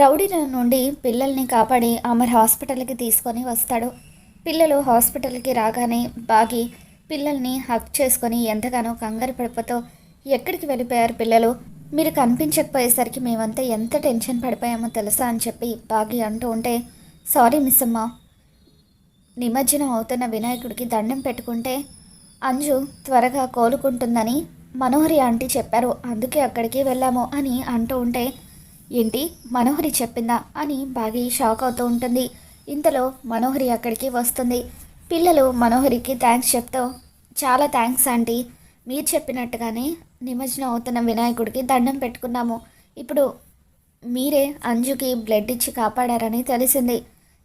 రౌడీల నుండి పిల్లల్ని కాపాడి అమర్ హాస్పిటల్కి తీసుకొని వస్తాడు. పిల్లలు హాస్పిటల్కి రాగానే బాగి పిల్లల్ని హక్ చేసుకొని ఎంతగానో కంగారు పడిపోతూ, ఎక్కడికి వెళ్ళిపోయారు పిల్లలు, మీరు కనిపించకపోయేసరికి మేమంతా ఎంత టెన్షన్ పడిపోయామో తెలుసా అని చెప్పి బాగి అంటూ ఉంటే, సారీ మిస్ అమ్మ, నిమజ్జనం అవుతున్న వినాయకుడికి దండం పెట్టుకుంటే అంజు త్వరగా కోలుకుంటుందని మనోహరి ఆంటీ చెప్పారు, అందుకే అక్కడికి వెళ్ళాము అని అంటూ ఉంటే, ఏంటి మనోహరి చెప్పిందా అని బాగా షాక్ అవుతూ ఉంటుంది. ఇంతలో మనోహరి అక్కడికి వస్తుంది. పిల్లలు మనోహరికి థ్యాంక్స్ చెప్తూ, చాలా థ్యాంక్స్ ఆంటీ, మీరు చెప్పినట్టుగానే నిమజ్జనం అవుతున్న వినాయకుడికి దండం పెట్టుకున్నాము. ఇప్పుడు మీరే అంజుకి బ్లడ్ ఇచ్చి కాపాడారని తెలిసింది,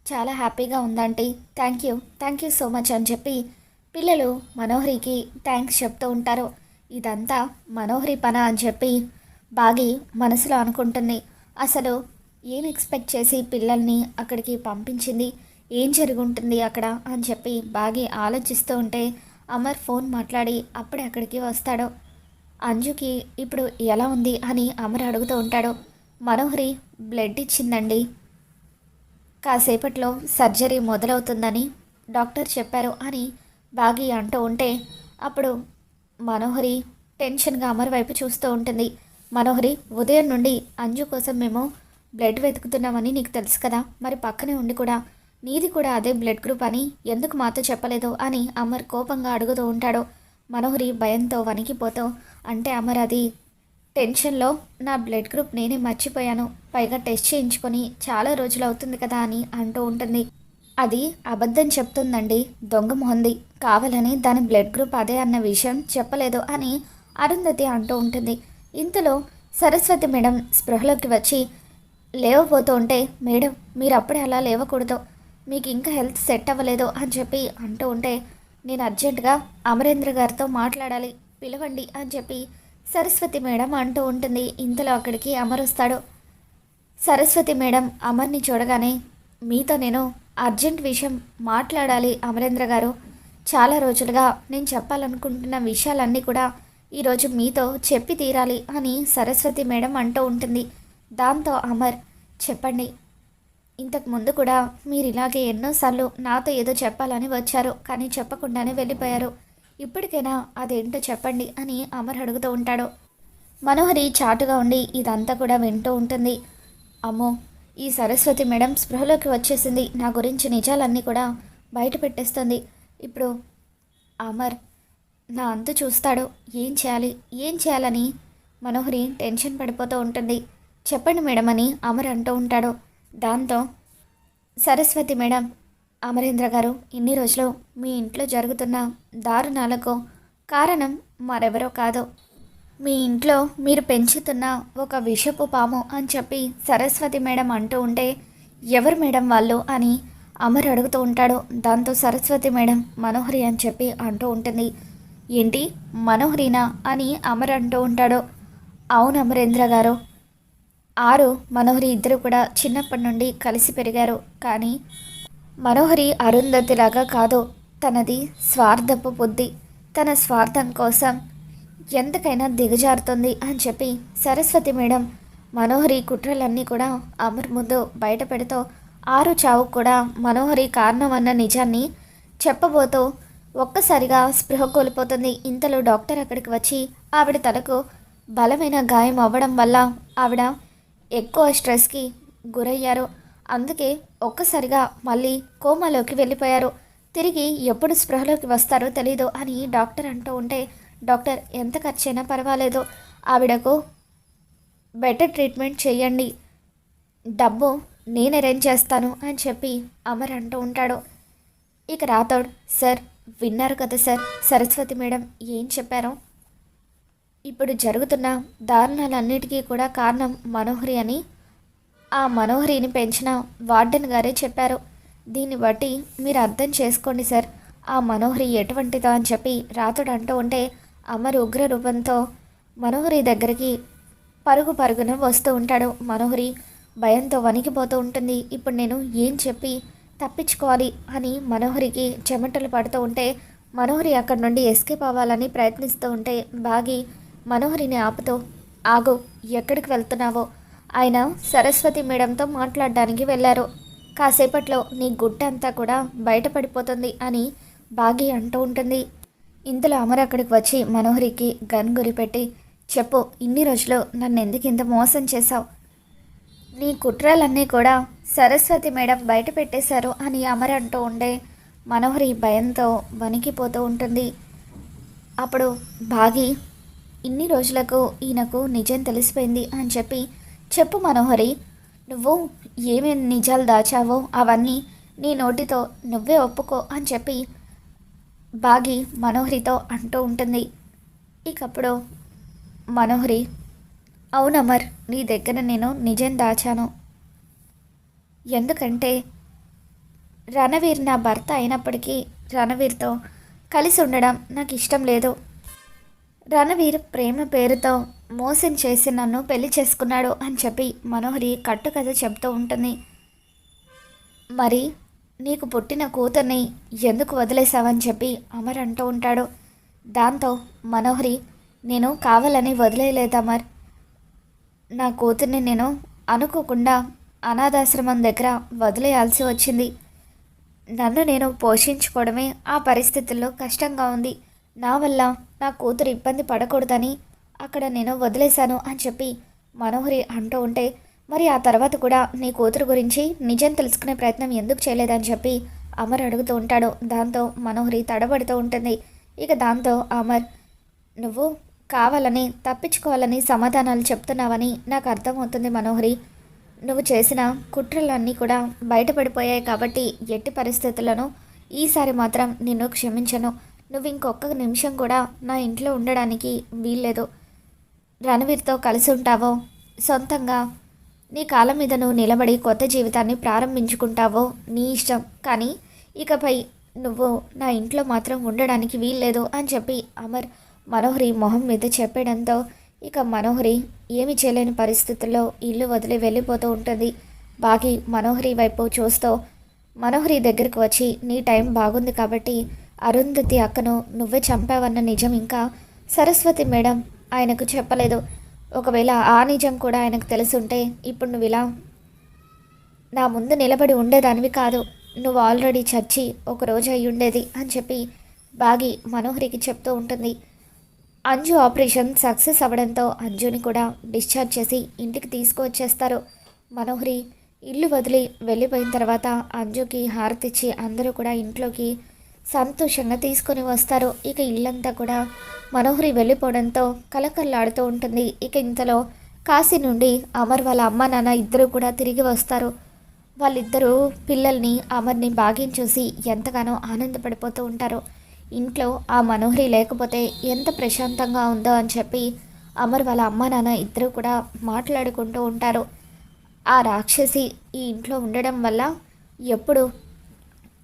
చాలా హ్యాపీగా ఉందంటీ, థ్యాంక్ యూ సో మచ్ అని చెప్పి పిల్లలు మనోహరికి థ్యాంక్స్ చెప్తూ ఉంటారు. ఇదంతా మనోహరి పన అని చెప్పి బాగి మనసులో అనుకుంటుంది. అసలు ఏం ఎక్స్పెక్ట్ చేసి పిల్లల్ని అక్కడికి పంపించింది, ఏం జరుగుంటుంది అక్కడ అని చెప్పి బాగి ఆలోచిస్తూ ఉంటే అమర్ ఫోన్ మాట్లాడి అప్పుడే అక్కడికి వస్తాడు. అంజుకి ఇప్పుడు ఎలా ఉంది అని అమర్ అడుగుతూ ఉంటాడు. మనోహరి బ్లడ్ ఇచ్చిందండి, కాసేపట్లో సర్జరీ మొదలవుతుందని డాక్టర్ చెప్పారు అని బాగి అంటూ ఉంటే అప్పుడు మనోహరి టెన్షన్గా అమర్ వైపు చూస్తూ ఉంటుంది. మనోహరి, ఉదయం నుండి అంజు కోసం మేము బ్లడ్ వెతుకుతున్నామని నీకు తెలుసు కదా, మరి పక్కనే ఉండి కూడా నీది కూడా అదే బ్లడ్ గ్రూప్ అని ఎందుకు మాతో చెప్పలేదు అని అమర్ కోపంగా అడుగుతూ ఉంటాడు. మనోహరి భయంతో వణికిపోతూ, అంటే అమర్ అది టెన్షన్లో నా బ్లడ్ గ్రూప్ నేనే మర్చిపోయాను, పైగా టెస్ట్ చేయించుకొని చాలా రోజులు అవుతుంది కదా అని అంటూ ఉంటుంది. అది అబద్ధం చెప్తుందండి, దొంగ మొహంది, కావాలని దాని బ్లడ్ గ్రూప్ అదే అన్న విషయం చెప్పలేదు అని అరుంధతి అంటూ ఉంటుంది. ఇంతలో సరస్వతి మేడం స్పృహలోకి వచ్చి లేవబోతూ ఉంటే, మేడం మీరు అప్పుడే అలా లేవకూడదు, మీకు ఇంకా హెల్త్ సెట్ అవ్వలేదు అని చెప్పి అంటూ ఉంటే, నేను అర్జెంటుగా అమరేంద్ర గారితో మాట్లాడాలి, పిలవండి అని చెప్పి సరస్వతి మేడం అంటూ ఉంటుంది. ఇంతలో అక్కడికి అమర్ వస్తాడు. సరస్వతి మేడం అమర్ని చూడగానే, మీతో నేను అర్జెంట్ విషయం మాట్లాడాలి అమరేంద్ర గారు, చాలా రోజులుగా నేను చెప్పాలనుకుంటున్న విషయాలన్నీ కూడా ఈరోజు మీతో చెప్పి తీరాలి అని సరస్వతి మేడం అంటూ ఉంటుంది. దాంతో అమర్, చెప్పండి, ఇంతకు ముందు కూడా మీరు ఇలాగే ఎన్నోసార్లు నాతో ఏదో చెప్పాలని వచ్చారు, కానీ చెప్పకుండానే వెళ్ళిపోయారు, ఇప్పటికైనా అదేంటో చెప్పండి అని అమర్ అడుగుతూ ఉంటాడు. మనోహరి చాటుగా ఉండి ఇదంతా కూడా వింటూ ఉంటుంది. అమ్మో, ఈ సరస్వతి మేడం స్పృహలోకి వచ్చేసింది, నా గురించి నిజాలన్నీ కూడా బయట పెట్టేస్తుంది, ఇప్పుడు అమర్ నా అంతు చూస్తాడు, ఏం చేయాలని మనోహరి టెన్షన్ పడిపోతూ ఉంటుంది. చెప్పండి మేడం అని అమర్ అంటూ ఉంటాడు. దాంతో సరస్వతి మేడం, అమరేంద్ర గారు, ఇన్ని రోజులు మీ ఇంట్లో జరుగుతున్న దారుణాలకు కారణం మరెవరో కాదు, మీ ఇంట్లో మీరు పెంచుతున్న ఒక విషపు పాము అని చెప్పి సరస్వతి మేడం అంటూ ఉంటే, ఎవరు మేడం వాళ్ళు అని అమర్ అడుగుతూ ఉంటాడు. దాంతో సరస్వతి మేడం మనోహరి అని చెప్పి అంటూ ఉంటుంది. ఏంటి మనోహరినా అని అమర్ అంటూ ఉంటాడు. అవును అమరేంద్ర గారు, ఆరు మనోహరి ఇద్దరు కూడా చిన్నప్పటి నుండి కలిసి పెరిగారు, కానీ మనోహరి అరుంధతిలాగా కాదు, తనది స్వార్థపు బుద్ధి, తన స్వార్థం కోసం ఎంతకైనా దిగజారుతుంది అని చెప్పి సరస్వతి మేడం మనోహరి కుట్రలన్నీ కూడా అమర్ ముందు బయట పెడుతూ, ఆరు చావుకు కూడా మనోహరి కారణం అన్న నిజాన్ని చెప్పబోతూ ఒక్కసారిగా స్పృహ కోల్పోతుంది. ఇంతలో డాక్టర్ అక్కడికి వచ్చి ఆవిడ తలకు బలమైన గాయం అవ్వడం వల్ల ఆవిడ ఎక్కువ స్ట్రెస్కి గురయ్యారు, అందుకే ఒక్కసారిగా మళ్ళీ కోమాలోకి వెళ్ళిపోయారు, తిరిగి ఎప్పుడు స్పృహలోకి వస్తారో తెలీదు అని డాక్టర్ అంటూ ఉంటే, డాక్టర్ ఎంత ఖర్చైనా పర్వాలేదు, ఆవిడకు బెటర్ ట్రీట్మెంట్ చేయండి, డబ్బు నేను అరేంజ్ చేస్తాను అని చెప్పి అమర్ అంటూ ఉంటాడు. ఇక రాథోడ్, సార్ విన్నారు కదా సార్, సరస్వతి మేడం ఏం చెప్పారో, ఇప్పుడు జరుగుతున్న దారుణాలన్నిటికీ కూడా కారణం మనోహరి అని ఆ మనోహరిని పెంచిన వార్డెన్ గారే చెప్పారు, దీన్ని బట్టి మీరు అర్థం చేసుకోండి సార్, ఆ మనోహరి ఎటువంటిదో అని చెప్పి రాథోడ్ అంటూ ఉంటే, అమర్ ఉగ్ర రూపంతో మనోహరి దగ్గరికి పరుగున వస్తూ ఉంటాడు. మనోహరి భయంతో వణికిపోతూ ఉంటుంది. ఇప్పుడు నేను ఏం చెప్పి తప్పించుకోవాలి అని మనోహరికి చెమటలు పడుతూ ఉంటే, మనోహరి అక్కడి నుండి ఎస్కేప్ అవ్వాలని ప్రయత్నిస్తూ ఉంటే బాగి మనోహరిని ఆపుతూ, ఆగు, ఎక్కడికి వెళ్తున్నావో ఆయన సరస్వతి మేడంతో మాట్లాడడానికి వెళ్ళారు. కాసేపట్లో నీ గుట్టంతా కూడా బయటపడిపోతుంది అని బాగి అంటూ ఉంటుంది. ఇంతలో అమర్ అక్కడికి వచ్చి మనోహరికి గన్ గురిపెట్టి, చెప్పు, ఇన్ని రోజులు నన్ను ఎందుకు ఇంత మోసం చేశావు? నీ కుట్రలన్నీ కూడా సరస్వతి మేడం బయట పెట్టేశారు అని అమర్ అంటూ ఉండే మనోహరి భయంతో వణికిపోతూ ఉంటుంది. అప్పుడు బాగి, ఇన్ని రోజులకు ఈయనకు నిజం తెలిసిపోయింది అని చెప్పి, చెప్పు మనోహరి, నువ్వు ఏమేమి నిజాలు దాచావో అవన్నీ నీ నోటితో నువ్వే ఒప్పుకో అని చెప్పి బాగి మనోహరితో అంటూ ఉంటుంది. ఇకప్పుడు మనోహరి, అవునమర్, నీ దగ్గర నేను నిజం దాచాను. ఎందుకంటే రణవీర్ నా భర్త అయినప్పటికీ రణవీర్తో కలిసి ఉండడం నాకు ఇష్టం లేదు. రణవీర్ ప్రేమ పేరుతో మోసం చేసి నన్ను పెళ్లి చేసుకున్నాడు అని చెప్పి మనోహరి కట్టుకథ చెప్తూ ఉంటుంది. మరి నీకు పుట్టిన కూతుర్ని ఎందుకు వదిలేసావని చెప్పి అమర్ అంటూ ఉంటాడు. దాంతో మనోహరి, నేను కావాలని వదిలేయలేదు అమర్. నా కూతుర్ని నేను అనుకోకుండా అనాథాశ్రమం దగ్గర వదిలేయాల్సి వచ్చింది. నన్ను నేను పోషించుకోవడమే ఆ పరిస్థితుల్లో కష్టంగా ఉంది. నా వల్ల నా కూతురు ఇబ్బంది పడకూడదని అక్కడ నేను వదిలేశాను అని చెప్పి మనోహరి అంటూ ఉంటే, మరి ఆ తర్వాత కూడా నీ కూతురు గురించి నిజం తెలుసుకునే ప్రయత్నం ఎందుకు చేయలేదని చెప్పి అమర్ అడుగుతూ ఉంటాడు. దాంతో మనోహరి తడబడుతూ ఉంటుంది. ఇక దాంతో అమర్, నువ్వు కావాలని తప్పించుకోవాలని సమాధానాలు చెప్తున్నావని నాకు అర్థమవుతుంది మనోహరి. నువ్వు చేసిన కుట్రలన్నీ కూడా బయటపడిపోయాయి కాబట్టి ఎట్టి పరిస్థితులను ఈసారి మాత్రం నిన్ను క్షమించను. నువ్వు ఇంకొక నిమిషం కూడా నా ఇంట్లో ఉండడానికి వీల్లేదు. రణవీర్తో కలిసి ఉంటావో, సొంతంగా నీ కాళ్ళ మీద నువ్వు నిలబడి కొత్త జీవితాన్ని ప్రారంభించుకుంటావో నీ ఇష్టం, కానీ ఇకపై నువ్వు నా ఇంట్లో మాత్రం ఉండడానికి వీల్లేదు అని చెప్పి అమర్ మనోహరి మొహం మీద చెప్పడంతో ఇక మనోహరి ఏమి చేయలేని పరిస్థితుల్లో ఇల్లు వదిలి వెళ్ళిపోతూ ఉంటుంది. బాగి మనోహరి వైపు చూస్తూ మనోహరి దగ్గరికి వచ్చి, నీ టైం బాగుంది కాబట్టి అరుంధతి అక్కను నువ్వే చంపావన్న నిజం ఇంకా సరస్వతి మేడం ఆయనకు చెప్పలేదు. ఒకవేళ ఆ నిజం కూడా ఆయనకు తెలుసుంటే ఇప్పుడు నువ్వు ఇలా నా ముందు నిలబడి ఉండేదానివి కాదు. నువ్వు ఆల్రెడీ చచ్చి ఒకరోజు అయి ఉండేది అని చెప్పి బాగి మనోహరికి చెప్తూ ఉంటుంది. అంజు ఆపరేషన్ సక్సెస్ అవ్వడంతో అంజుని కూడా డిశ్చార్జ్ చేసి ఇంటికి తీసుకువచ్చేస్తారు. మనోహరి ఇల్లు వదిలి వెళ్ళిపోయిన తర్వాత అంజుకి హారతిచ్చి అందరూ కూడా ఇంట్లోకి సంతోషంగా తీసుకొని వస్తారు. ఇక ఇల్లంతా కూడా మనోహరి వెళ్ళిపోవడంతో కలకల్లాడుతూ ఉంటుంది. ఇక ఇంతలో కాశీ నుండి అమర్ వాళ్ళ అమ్మ నాన్న ఇద్దరు కూడా తిరిగి వస్తారు. వాళ్ళిద్దరూ పిల్లల్ని అమర్ని బాగిని చూసి ఎంతగానో ఆనందపడిపోతూ ఉంటారు. ఇంట్లో ఆ మనోహరి లేకపోతే ఎంత ప్రశాంతంగా ఉందో అని చెప్పి అమర్ వాళ్ళ అమ్మ నాన్న ఇద్దరు కూడా మాట్లాడుకుంటూ ఉంటారు. ఆ రాక్షసి ఈ ఇంట్లో ఉండడం వల్ల ఎప్పుడు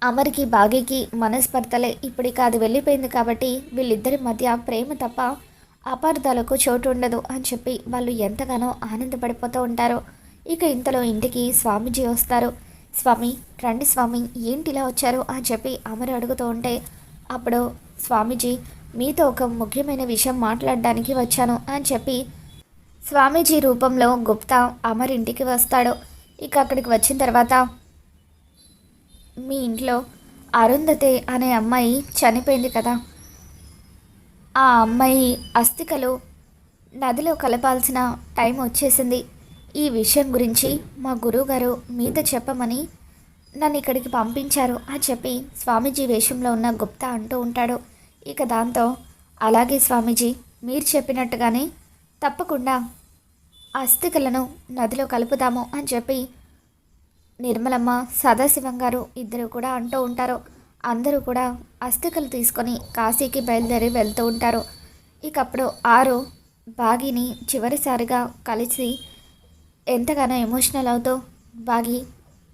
అమర్కి బాగీకి మనస్పర్ధలే. ఇప్పటికి అది వెళ్ళిపోయింది కాబట్టి వీళ్ళిద్దరి మధ్య ప్రేమ తప్ప అపార్థాలకు చోటు ఉండదు అని చెప్పి వాళ్ళు ఎంతగానో ఆనందపడిపోతూ ఉంటారు. ఇక ఇంతలో ఇంటికి స్వామీజీ వస్తారు. స్వామి, రండి స్వామి, ఏంటిలా వచ్చారు అని చెప్పి అమర్ అడుగుతూ ఉంటే అప్పుడు స్వామీజీ, మీతో ఒక ముఖ్యమైన విషయం మాట్లాడడానికి వచ్చాను అని చెప్పి స్వామీజీ రూపంలో గుప్తా అమర్ ఇంటికి వస్తాడు. ఇక అక్కడికి వచ్చిన తర్వాత, మీ ఇంట్లో అరుంధతి అనే అమ్మాయి చనిపోయింది కదా, ఆ అమ్మాయి అస్థికలు నదిలో కలపాల్సిన టైం వచ్చేసింది. ఈ విషయం గురించి మా గురువుగారు మీతో చెప్పమని నన్ను ఇక్కడికి పంపించారు అని చెప్పి స్వామీజీ వేషంలో ఉన్న గుప్తా అంటూ ఉంటాడు. ఇక దాంతో, అలాగే స్వామీజీ, మీరు చెప్పినట్టుగానే తప్పకుండా అస్థికలను నదిలో కలుపుదాము అని చెప్పి నిర్మలమ్మ, సదాశివం గారు ఇద్దరు కూడా అంటూ ఉంటారు. అందరూ కూడా అస్థికలు తీసుకొని కాశీకి బయలుదేరి వెళ్తూ ఉంటారు. ఇక అప్పుడు ఆరు బాగిని చివరిసారిగా కలిసి ఎంతగానో ఎమోషనల్ అవుతూ, బాగి,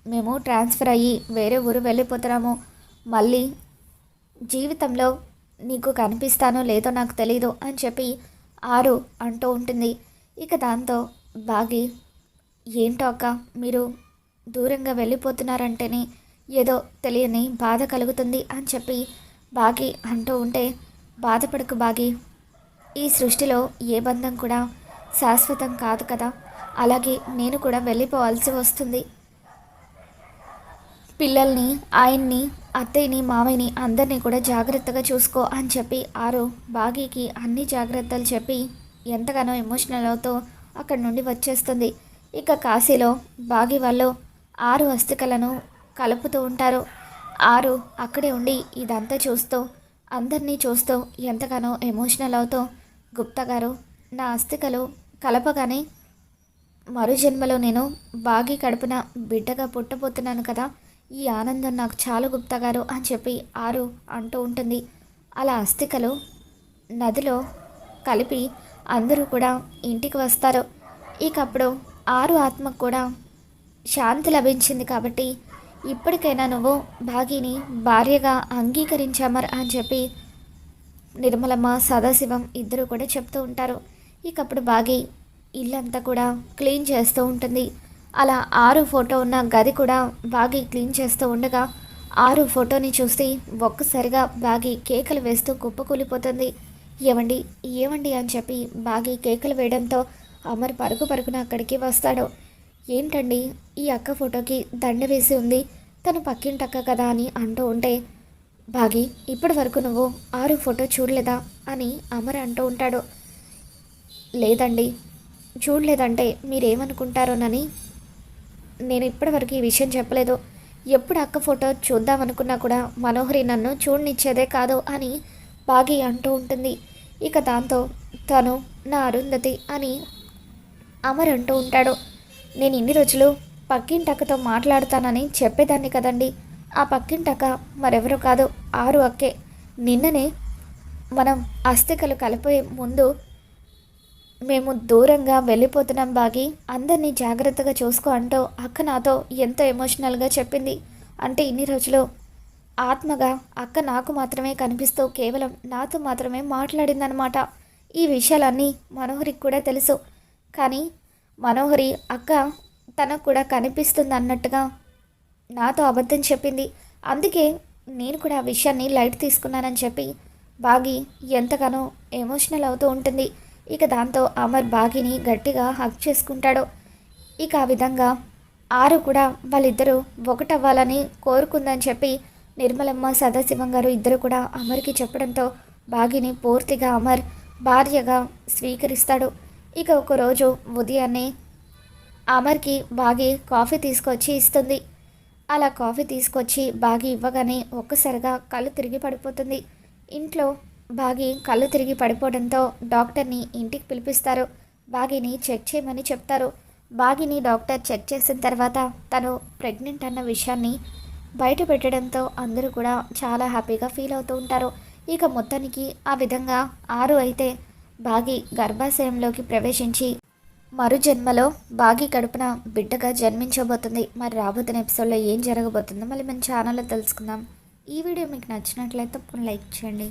మేము ట్రాన్స్ఫర్ అయ్యి వేరే ఊరు వెళ్ళిపోతున్నాము, మళ్ళీ జీవితంలో నీకు కనిపిస్తానో లేదో నాకు తెలీదు అని చెప్పి ఆరు అంటూ ఉంటుంది. ఇక దాంతో బాగి, ఏంటో అక్క, మీరు దూరంగా వెళ్ళిపోతున్నారంటేనే ఏదో తెలియని బాధ కలుగుతుంది అని చెప్పి బాగి అంటూ ఉంటే, బాధపడకు బాగి, ఈ సృష్టిలో ఏ బంధం కూడా శాశ్వతం కాదు కదా, అలాగే నేను కూడా వెళ్ళిపోవాల్సి వస్తుంది. పిల్లల్ని, ఆయన్ని, అత్తయ్యని, మామయ్యని అందరినీ కూడా జాగ్రత్తగా చూసుకో అని చెప్పి ఆరు బాగీకి అన్ని జాగ్రత్తలు చెప్పి ఎంతగానో ఎమోషనల్ అవుతూ అక్కడి నుండి వచ్చేస్తుంది. ఇక కాశీలో బాగి వాళ్ళు ఆరు అస్థికలను కలుపుతూ ఉంటారు. ఆరు అక్కడే ఉండి ఇదంతా చూస్తూ అందరినీ చూస్తూ ఎంతగానో ఎమోషనల్ అవుతూ, గుప్తా గారు, నా అస్థికలు కలపగానే మరు జన్మలో నేను బాగి కడుపున బిడ్డగా పుట్టబోతున్నాను కదా, ఈ ఆనందం నాకు చాలు గుప్తా గారు అని చెప్పి ఆరు అంటూ ఉంటుంది. అలా అస్థికలు నదిలో కలిపి అందరూ కూడా ఇంటికి వస్తారు. ఇక అప్పుడు ఆరు ఆత్మకు కూడా శాంతి లభించింది కాబట్టి ఇప్పటికైనా నువ్వు బాగిని భార్యగా అంగీకరించామర్ అని చెప్పి నిర్మలమ్మ, సదాశివం ఇద్దరు కూడా చెప్తూ ఉంటారు. ఇక అప్పుడు బాగి ఇల్లంతా కూడా క్లీన్ చేస్తూ ఉంటుంది. అలా ఆరు ఫోటో ఉన్న గది కూడా బాగి క్లీన్ చేస్తూ ఉండగా ఆరు ఫోటోని చూసి ఒక్కసారిగా బాగి కేకలు వేస్తూ కుప్పకూలిపోతుంది. ఏమండి ఏమండి అని చెప్పి బాగి కేకలు వేయడంతో అమర్ పరుగు పరుగున అక్కడికి వస్తాడు. ఏంటండి, ఈ అక్క ఫోటోకి దండ వేసి ఉంది, తను పక్కింటక్క కదా అని అంటూ ఉంటే, బాగి ఇప్పటి వరకు నువ్వు ఆరు ఫోటో చూడలేదా అని అమర్ అంటూ ఉంటాడు. లేదండి, చూడలేదంటే మీరేమనుకుంటారోనని నేను ఇప్పటివరకు ఈ విషయం చెప్పలేదు. ఎప్పుడు అక్క ఫోటో చూద్దామనుకున్నా కూడా మనోహరి నన్ను చూడనిచ్చేదే కాదు అని బాగి అంటూ ఉంటుంది. ఇక దాంతో తను నా అరుంధతి అని అమర్ అంటూ ఉంటాడు. నేను ఇన్ని రోజులు పక్కింటక్కతో మాట్లాడతానని చెప్పేదాన్ని కదండి, ఆ పక్కింటక్క మరెవరో కాదు, ఆరు అక్కే. నిన్ననే మనం అస్థికలు కలిపే ముందు మేము దూరంగా వెళ్ళిపోతున్నాం బాగి, అందరినీ జాగ్రత్తగా చూసుకో అంటూ అక్క నాతో ఎంతో ఎమోషనల్గా చెప్పింది. అంటే ఇన్ని రోజులు ఆత్మగా అక్క నాకు మాత్రమే కనిపిస్తూ కేవలం నాతో మాత్రమే మాట్లాడిందనమాట. ఈ విషయాలన్నీ మనోహరికి కూడా తెలుసు. కానీ మనోహరి అక్క తనకు కూడా కనిపిస్తుంది అన్నట్టుగా నాతో అబద్ధం చెప్పింది. అందుకే నేను కూడా ఆ విషయాన్ని లైట్ తీసుకున్నానని చెప్పి బాగి ఎంతగానో ఎమోషనల్ అవుతూ ఉంటుంది. ఇక దాంతో అమర్ బాగిని గట్టిగా హగ్ చేసుకుంటాడు. ఇక ఆ విధంగా ఆరు కూడా వాళ్ళిద్దరూ ఒకటవ్వాలని కోరుకుందని చెప్పి నిర్మలమ్మ, సదాశివం గారు ఇద్దరు కూడా అమర్కి చెప్పడంతో బాగిని పూర్తిగా అమర్ భార్యగా స్వీకరిస్తాడు. ఇక ఒకరోజు ఉదయాన్నే అమర్కి బాగి కాఫీ తీసుకొచ్చి ఇస్తుంది. అలా కాఫీ తీసుకొచ్చి బాగి ఇవ్వగానే ఒక్కసారిగా కళ్ళు తిరిగి పడిపోతుంది. ఇంట్లో బాగి కళ్ళు తిరిగి పడిపోవడంతో డాక్టర్ని ఇంటికి పిలిపిస్తారు. బాగిని చెక్ చేయమని చెప్తారు. బాగిని డాక్టర్ చెక్ చేసిన తర్వాత తను ప్రెగ్నెంట్ అన్న విషయాన్ని బయట పెట్టడంతో అందరూ కూడా చాలా హ్యాపీగా ఫీల్ అవుతూ ఉంటారు. ఇక మొత్తానికి ఆ విధంగా ఆరు అయితే బాగి గర్భాశయంలోకి ప్రవేశించి మరు జన్మలో బాగి కడుపున బిడ్డగా జన్మించబోతుంది. మరి రాబోతున్న ఎపిసోడ్లో ఏం జరగబోతుందో మళ్ళీ మన ఛానల్లో తెలుసుకుందాం. ఈ వీడియో మీకు నచ్చినట్లయితే తప్పకుండా లైక్ చేయండి.